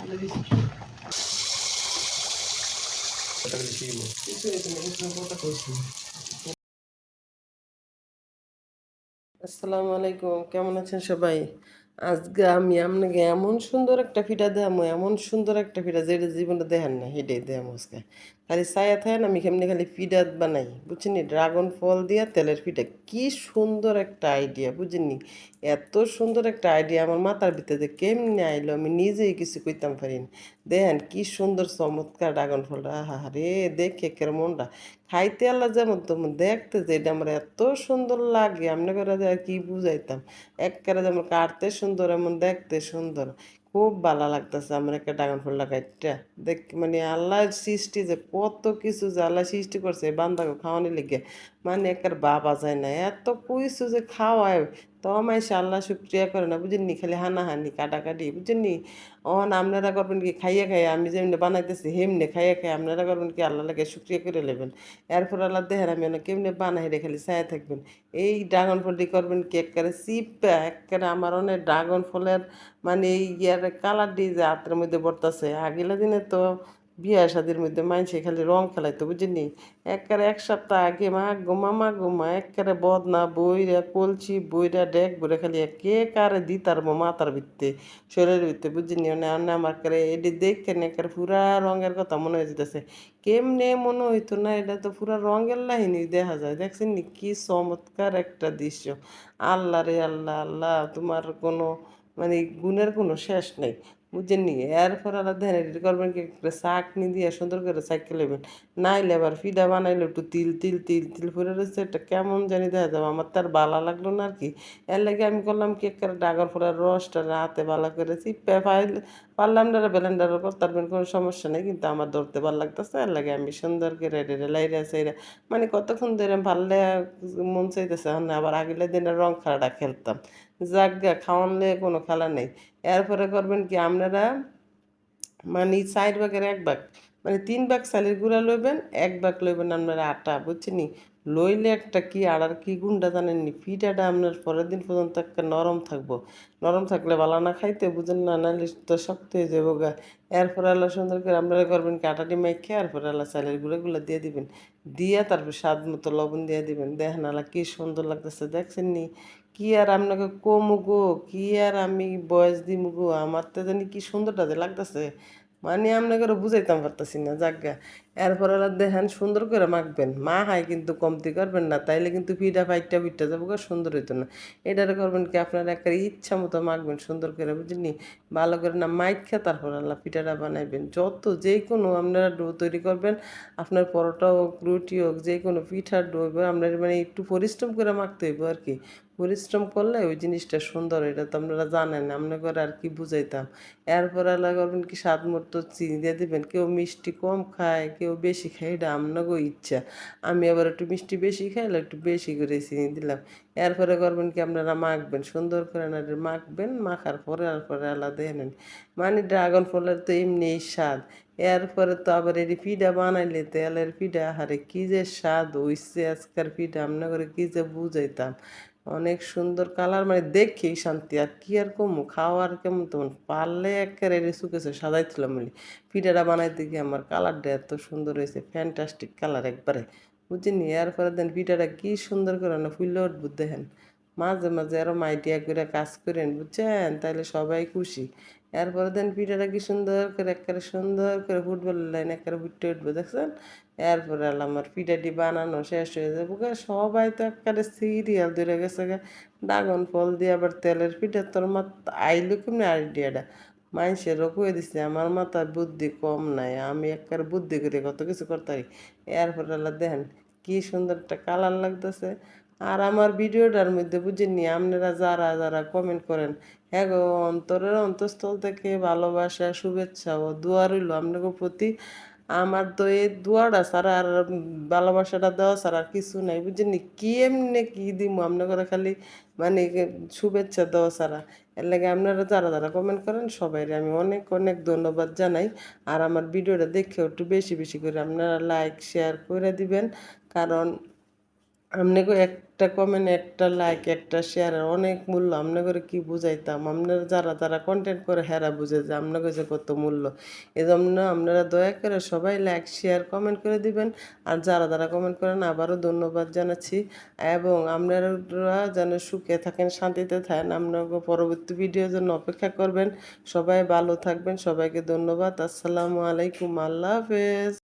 আসসালামু আলাইকুম, কেমন আছেন সবাই? আজকে আমি আপনাকে এমন সুন্দর একটা পিঠা দেখামু, এমন সুন্দর একটা পিঠা যেটা জীবনে দেখেন না, সেটাই দেখামু আজকে। খালি চায়া থাকেন, আমি কেমনি খালি পিঠা বানাই বুঝছেন? ড্রাগন ফল দিয়া তেলের পিঠা, কি সুন্দর একটা আইডিয়া বুঝেননি? এত সুন্দর একটা আইডিয়া আমার মাথার ভিতরে যে কেমনে আইলো আমি নিজেই কিছু কইতাম পারি না। দেখেন কি সুন্দর চমৎকার ড্রাগন ফলটা, আহা রে, দেখে একের মনটা খাইতে আল্লাহ যেমন তেমন, দেখতে যে এটা আমার এত সুন্দর লাগে আমনে করে যে আর কি বুঝাইতাম। এক্কেবারে যেমন কাটতে সুন্দর এমন দেখতে সুন্দর, খুব ভালো লাগতেছে আমার একটা ড্রাগন ফলটা কাটটা দেখ। মানে আল্লাহর সৃষ্টি যে কত কিছু যে আল্লাহ সৃষ্টি করছে এই বান্দাকে খাওয়ানি লেগে, মানে একের বাবা যায় না, এত কিছু যে খাওয়ায়। তো আমায় আল্লাহ শুক্রিয়া করে না বুঝেননি, খালি হানাহানি কাটাকাটি বুঝেননি। অন আপনারা করবেন কি, খাইয়ে খাইয়ে আমি যেমনি বানাইতেছি হেমনে খাইয়ে খাইয়ে আপনারা করবেন কি, আল্লাহ লাগে শুক্রিয়া করে নেবেন। এরপর আল্লাহ দেখেন আমি অনেক কেমনে বানাই রে, খালি ছায়া থাকবেন। এই ড্রাগন ফলটি করবেন কি একেবারে চিপা, একেবারে আমার অনেক ড্রাগন ফলের মানে এই ইয়ার কালার দিয়ে যে হাতের মধ্যে পড়তেছে। আগেলা দিনে তো বিয়া শাদির মধ্যে মাইনছে খালি রং খেলাইতো বুঝিনি। একেবারে এক সপ্তাহ আগে মা গোমা একেবারে বদনা বইরা কলছি বইরা ডেক বইরা খালি কে কারে দিতার মাথার ভিত্তে শরীরের ভিত্তে বুঝিনি। মানে আমার কারে এটি দেখে একেবারে পুরা রঙের কথা মনে হয়ে যেতেছে। কেমনে মনে হইতো না, এটা তো পুরা রঙের লাহিনী দেখা যায়। দেখছেন নি কি চমৎকার একটা দৃশ্য। আল্লাহ রে আল্লাহ, আল্লাহ তোমার কোনো মানে গুণের কোনো শেষ নেই বুঝছেন নি। এরপর আল্লাহ ধ্যান এডিট করবেন কি একটা চাকনি দিয়ে সুন্দর করে চাককে নেবেন। নাইলে আবার ফিডা বানাইলে একটু তিল তিল তিল তিল ফুরে রয়েছে, এটা কেমন জানি দেখা যাবে। আমার তার ভালো লাগলো না আর কি। এর লাগে আমি করলাম কি একটা ডাগর ফোড়ার রসটা হাতে ভালো করে চিপে ফাইলে পারলাম না, ব্লেন্ডারও করতে পারবেন, কোনো সমস্যা নেই। কিন্তু আমার ধরতে ভালো লাগতেছে, এর লাগে আমি সুন্দর করে রেডে লাইরা সাইরা মানে কতক্ষণ ধরে ভাললে মন চাইতেছে না। আবার আগের দিনের রং খেলাটা খেলতাম, যাক খাওয়ানলে কোনো খেলা নেই। এরপরে করবেন কি আপনারা, মানে ৪ ভাগের ১ ভাগ, মানে ৩ ভাগ চালের গুঁড়া লইবেন, ১ ভাগ লইবেন আপনারা আটা বুঝছেন। লইলে একটা কি আটার কি গুণটা জানেননি, পিঠাটা আপনার পরের দিন পর্যন্ত একটা নরম থাকবো। নরম থাকলে ভালো না খাইতে বুঝেন না, নাহলে তো শক্ত হয়ে যাবো গা। এরপরে আল্লাহ সুন্দর করে আপনারা করবেন কি আটাটি মাইখে এরপরে আল্লাহ চালের গুঁড়াগুলো দিয়ে দিবেন। দিয়া তারপর স্বাদ মতো লবণ দিয়ে দিবেন। দেখেন আল্লাহ কি সুন্দর লাগতেছে দেখছেন নি। কি আর আপনাকে কমু গো, কি আর আমি বয়স দিমু গো, আমার তো জানি কি সুন্দরটা যে লাগতেছে। মানে আপনাকে বুঝাইতাম পারতাছি না জাগা। এরপর ওরা দেখেন সুন্দর করে মাখবেন, মা হাই কিন্তু কমতি করবেন না, তাইলে কিন্তু পিঠা ফাইটটা পিঠা যাবো সুন্দর হইতো না। এটারে করবেন কি আপনারা একটা ইচ্ছা মতো মাখবেন সুন্দর করে বুঝলি, ভালো করে না মাইখা তারপর আল্লাহ পিঠাটা বানাইবেন। যত যে কোনো আপনারা ডো তৈরি করবেন, আপনার পরোটা হোক রুটি হোক যে কোনো পিঠার ডো হইব আপনার মানে একটু পরিশ্রম করে মাখতে হইব আর কি। পরিশ্রম করলে ওই জিনিসটা সুন্দর, এটা তো আপনারা জানেন, আপনাকে আর কি বুঝাইতাম। এরপর আল্লাহ করবেন কি স্বাদ মতো চিনি দিয়ে দেবেন। কেউ মিষ্টি কম খায় কেউ বেশি খায়, এটা আপনাকেও ইচ্ছা। আমি আবার একটু মিষ্টি বেশি খাইলে একটু বেশি করে চিনি দিলাম। এরপরে করবেন কি আপনারা মাখবেন সুন্দর করে, না মাখবেন, মাখার পরে এরপরে আল্লাহ দিয়ে নেন। মানে ড্রাগন ফলের তো এমনি স্বাদ। এরপরে তো আবার এই পিঠা বানাইলে তেলের পিঠা, হারে কি যে স্বাদ হইছে আজকের পিঠা, আপনার করে কি যে বুঝাইতাম। অনেক সুন্দর কালার, মানে দেখেই শান্তি, আর কি আর কমু খাওয়ার কেমন তেমন পারলে একেবারে শুকেছে সাজাইছিলাম বলি। পিঠাটা বানাইতে গিয়ে আমার কালারটা এত সুন্দর হয়েছে, ফ্যান্টাস্টিক কালার একবারে বুঝিনি। এরপরে দেন পিঠাটা কি সুন্দর করে না ফুললে উঠবো দেখেন। মাঝে মাঝে আরো মাইটিয়া করে কাজ করেন বুঝছেন, তাইলে সবাই খুশি। এরপরে দেন পিঠাটা কি সুন্দর করে একেবারে সুন্দর করে ফুটবলের লাইন একেবারে ফুটে উঠবো দেখছেন। এরপরে আমার পিঠাটি বানানো শেষ হয়ে যাবো গা, সবাই তো একেবারে সিরিয়াল ধরে গেছে গা। ড্রাগন ফল দিয়ে আবার তেলের পিঠা, তোর মা আইলো কেমনি আইডিয়াটা। মানুষেরও কয়ে দিছে আমার মাথায় বুদ্ধি কম নাই, আমি একেবারে বুদ্ধি করে কত কিছু করতে পারি। এরপরে আল্লাহ দেখেন কি সুন্দর একটা কালার লাগতেছে। আর আমার ভিডিওটার মধ্যে বুঝিনি আপনারা যারা যারা কমেন্ট করেন, হ্যাঁ গো, অন্তরের অন্তঃস্থল থেকে ভালোবাসা শুভেচ্ছা ও দোয়া রইল আপনাদের প্রতি। আমার তো এই দোয়াটা ছাড়া আর ভালোবাসাটা দেওয়া ছাড়া আর কিছু নাই বুঝিনি। কি এমনি কি দিব আপনারা খালি মানে শুভেচ্ছা দেওয়া ছাড়া। এর লাগে আপনারা যারা যারা কমেন্ট করেন সবাইরে আমি অনেক অনেক ধন্যবাদ জানাই। আর আমার ভিডিওটা দেখেও একটু বেশি বেশি করে আপনারা লাইক শেয়ার করে দিবেন, কারণ আপনাকে একটা কমেন্ট, একটা লাইক, একটা শেয়ারের অনেক মূল্য। আপনাদের কি বুঝাইতাম? আপনারা যারা কনটেন্ট করে হেরা বুঝে যে আপনাকে যে কত মূল্য। এজন্য আপনারা দয়া করে সবাই লাইক, শেয়ার, কমেন্ট করে দিবেন। আর যারা কমেন্ট করেন আবারও ধন্যবাদ জানাচ্ছি। এবং আপনারা যেন সুখে থাকেন, শান্তিতে থাকেন। আপনাকে পরবর্তী ভিডিওর জন্য অপেক্ষা করবেন। সবাই ভালো থাকবেন। সবাইকে ধন্যবাদ। আসসালামু আলাইকুম। আল্লাহ হাফেজ।